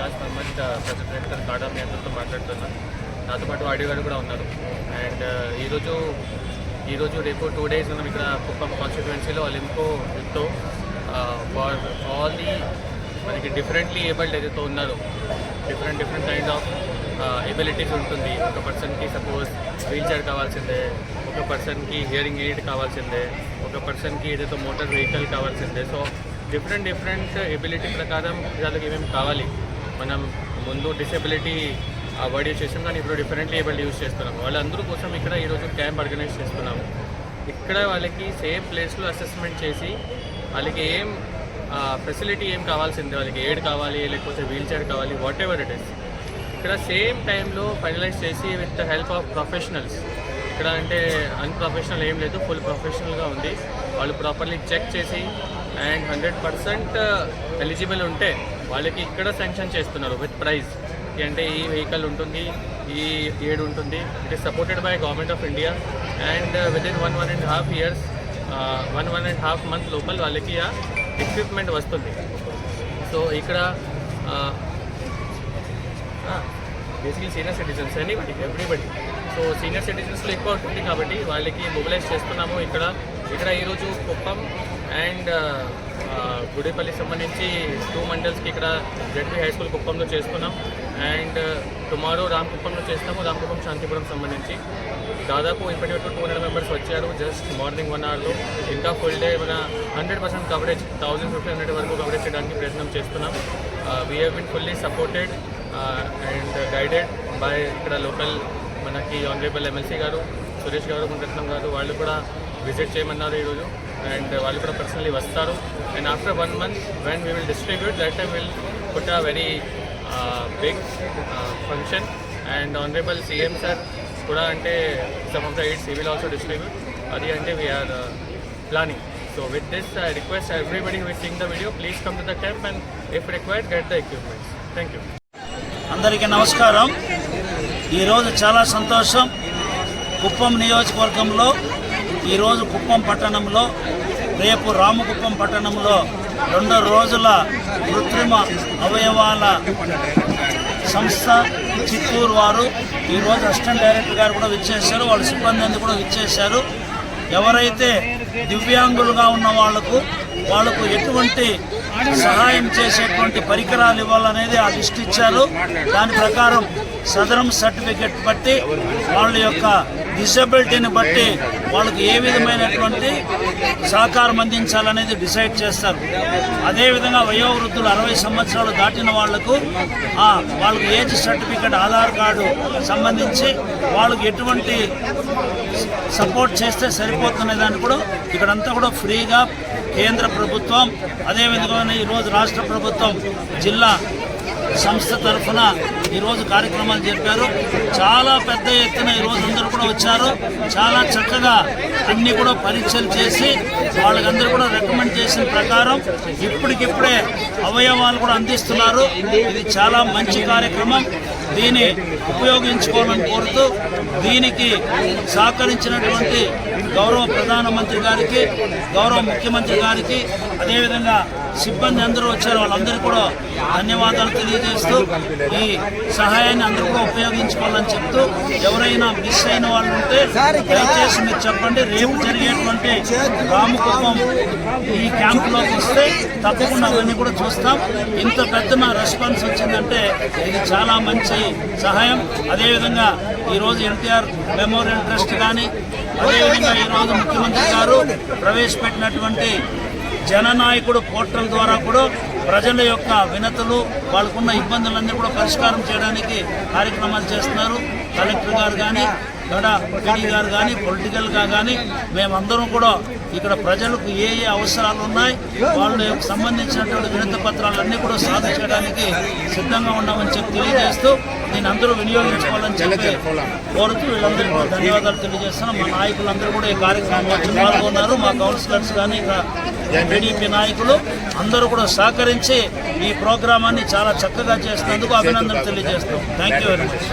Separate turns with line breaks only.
Nawaz Mohammed project director కాడా మీ అందరితో మాట్లాడుతున్నాను. నాతో పాటు ఆడియో గారు కూడా ఉన్నారు. అండ్ ఈరోజు రేపు 2 days మనం ఇక్కడ కుప్పం కాన్స్టిట్యుయెన్సీలో అలింకో విత్తో ఫార్ ఆల్ ది మనకి డిఫరెంట్లీ ఏబుల్డ్ ఏదైతే ఉన్నారో డిఫరెంట్ కైండ్ ఆఫ్ ఎబిలిటీస్ ఉంటుంది. ఒక పర్సన్కి సపోజ్ వీల్ చైర్ కావాల్సిందే, ఒక పర్సన్కి హియరింగ్ ఎయిడ్ కావాల్సిందే, ఒక పర్సన్కి ఏదైతే మోటార్ వెహికల్ కావాల్సిందే. సో డిఫరెంట్ ఎబిలిటీ ప్రకారం వాళ్ళకి ఏమేమి కావాలి. మనం ముందు డిసెబిలిటీ వర్డ్ యూజ్ చేస్తాం, కానీ ఇప్పుడు డిఫరెంట్లీ ఏబుల్డ్ యూజ్ చేస్తున్నాము. వాళ్ళందరూ కోసం ఇక్కడ ఈరోజు క్యాంప్ ఆర్గనైజ్ చేస్తున్నాము. ఇక్కడ వాళ్ళకి సేమ్ ప్లేస్లో అసెస్మెంట్ చేసి వాళ్ళకి ఏం ఫెసిలిటీ ఏం కావాల్సిందే, వాళ్ళకి ఎయిడ్ కావాలి లేకపోతే వీల్ చైర్ కావాలి, వాట్ ఎవర్ ఇట్ ఇస్, ఇక్కడ సేమ్ టైంలో ఫైనలైజ్ చేసి with the help of professionals. ఇక్కడ అంటే అన్ప్రొఫెషనల్ ఏం లేదు, ఫుల్ ప్రొఫెషనల్గా ఉంది. వాళ్ళు ప్రాపర్లీ చెక్ చేసి అండ్ 100% ఎలిజిబుల్ ఉంటే వాళ్ళకి ఇక్కడ శాంక్షన్ చేస్తున్నారు విత్ ప్రైజ్. అంటే ఈ వెహికల్ ఉంటుంది, ఈ ఎయిడ్ ఉంటుంది. It is supported by government of India and within 1.5 years 1.5 month లోపల వాళ్ళకి ఆ ఎక్విప్మెంట్ వస్తుంది. సో ఇక్కడ basically senior citizens everybody. So senior సిటిజన్స్లో ఎక్కువ ఉంటుంది కాబట్టి వాళ్ళకి మొబిలైజ్ చేస్తున్నాము. ఇక్కడ ఈరోజు కుప్పం అండ్ గుడిపల్లి సంబంధించి 2 మండల్స్కి ఇక్కడ జెడ్పీ హై స్కూల్ కుప్పంలో చేస్తున్నాం. అండ్ టుమారో రామకుప్పంలో చేస్తాము, రామకుప్పం శాంతిపురం సంబంధించి. దాదాపు ఇప్పటివరకు 200 members వచ్చారు జస్ట్ మార్నింగ్ 1 hourలో. ఇంకా ఫుల్ డే మన 100% కవరేజ్ 1500 వరకు కవరేజ్ చేయడానికి ప్రయత్నం చేస్తున్నాం. We have been fully supported and guided by ఇక్కడ లోకల్ మనకి ఆనరబుల్ ఎమ్మెల్సీ గారు సురేష్ గారు, మునరత్నం గారు. వాళ్ళు కూడా విజిట్ చేయమన్నారు ఈరోజు అండ్ వాళ్ళు కూడా పర్సనలీ వస్తారు. And after 1 month when we will distribute, that time we'll put a very big function. And honorable CM sir కూడా అంటే some of the aids he will also distribute. అది అంటే we are planning. So with this I request everybody who is seeing the video, please come to the camp and if required get the equipment. Thank you.
అందరికీ నమస్కారం. ఈరోజు చాలా సంతోషం. కుప్పం నియోజకవర్గంలో ఈరోజు కుప్పం పట్టణంలో, రేపు రామకుప్పం పట్టణంలో 2 రోజుల కృత్రిమ అవయవాల సంస్థ చిత్తూరు వారు ఈరోజు అసిస్టెంట్ డైరెక్టర్ గారు కూడా విచ్చేశారు, వాళ్ళ సిబ్బంది అంతా కూడా విచ్చేశారు. ఎవరైతే దివ్యాంగులుగా ఉన్న వాళ్ళకు ఎటువంటి సహాయం చేసేటువంటి పరికరాలు ఇవ్వాలనేది ఆ లిస్ట్ ఇచ్చారు. దాని ప్రకారం సదరం సర్టిఫికెట్ బట్టి వాళ్ళ యొక్క డిసబిలిటీని బట్టి వాళ్ళకి ఏ విధమైనటువంటి సహకారం అందించాలనేది డిసైడ్ చేస్తారు. అదేవిధంగా వయోవృద్ధులు 60 సంవత్సరాలు దాటిన వాళ్ళకు ఏజ్ సర్టిఫికెట్, ఆధార్ కార్డు సంబంధించి వాళ్ళకి ఎటువంటి సపోర్ట్ చేస్తే సరిపోతున్న దాన్ని కూడా ఇక్కడంతా కూడా ఫ్రీగా కేంద్ర ప్రభుత్వం, అదేవిధంగా ఈరోజు రాష్ట్ర ప్రభుత్వం జిల్లా సంస్థ తరఫున ఈరోజు కార్యక్రమాలు జరిపారు. చాలా పెద్ద ఎత్తున ఈరోజు అందరూ కూడా వచ్చారు. చాలా చక్కగా అన్నీ కూడా పరీక్షలు చేసి వాళ్ళకందరూ కూడా రికమెండ్ చేసిన ప్రకారం ఇప్పటికిప్పుడే అవయవాలు కూడా అందిస్తున్నారు. ఇది చాలా మంచి కార్యక్రమం. దీన్ని ఉపయోగించుకోవాలని కోరుతూ దీనికి సహకరించినటువంటి గౌరవ ప్రధానమంత్రి గారికి, గౌరవ ముఖ్యమంత్రి గారికి, అదేవిధంగా సిబ్బంది అందరూ వచ్చారు, వాళ్ళందరికీ కూడా ధన్యవాదాలు తెలియజేస్తూ ఈ సహాయాన్ని అందరూ కూడా ఉపయోగించుకోవాలని చెప్తూ, ఎవరైనా మిస్ అయిన వాళ్ళు ఉంటే దయచేసి మీరు చెప్పండి. రేపు జరిగేటువంటి రామకుప్పం ఈ క్యాంపులోకి వస్తే తప్పకుండా అవన్నీ కూడా చూస్తాం. ఇంత పెద్ద రెస్పాన్స్ వచ్చిందంటే ఇది చాలా మంచి సహాయం. అదేవిధంగా ఈరోజు ఎన్టీఆర్ మెమోరియల్ ట్రస్ట్ కానీ, అదేవిధంగా ఈరోజు ముఖ్యమంత్రి గారు ప్రవేశపెట్టినటువంటి జననాయకుడు పోర్టల్ ద్వారా కూడా ప్రజల యొక్క వినతులు, వాళ్ళకున్న ఇబ్బందులన్నీ కూడా పరిష్కారం చేయడానికి కార్యక్రమాలు చేస్తున్నారు. కలెక్టర్ గారు కానీ, పిడి గారు కానీ, పొలిటికల్గా కానీ మేమందరం కూడా ఇక్కడ ప్రజలకు ఏ అవసరాలు ఉన్నాయి, వాళ్ళకు సంబంధించినటువంటి వినతి పత్రాలన్నీ కూడా సాధించడానికి సిద్ధంగా ఉన్నామని చెప్పి తెలియజేస్తూ దీని అందరూ వినియోగించుకోవాలని చెప్పి కోరుతూ వీళ్ళందరికీ కూడా ధన్యవాదాలు తెలియజేస్తున్నాం. మా నాయకులందరూ కూడా ఈ కార్యక్రమంలో పాల్గొన్నారు. మా కౌన్సిలర్స్ కానీ, టీడీపీ నాయకులు అందరూ కూడా సహకరించి ఈ ప్రోగ్రామాన్ని చాలా చక్కగా చేసినందుకు అభినందనలు తెలియజేస్తాం. Thank you very much.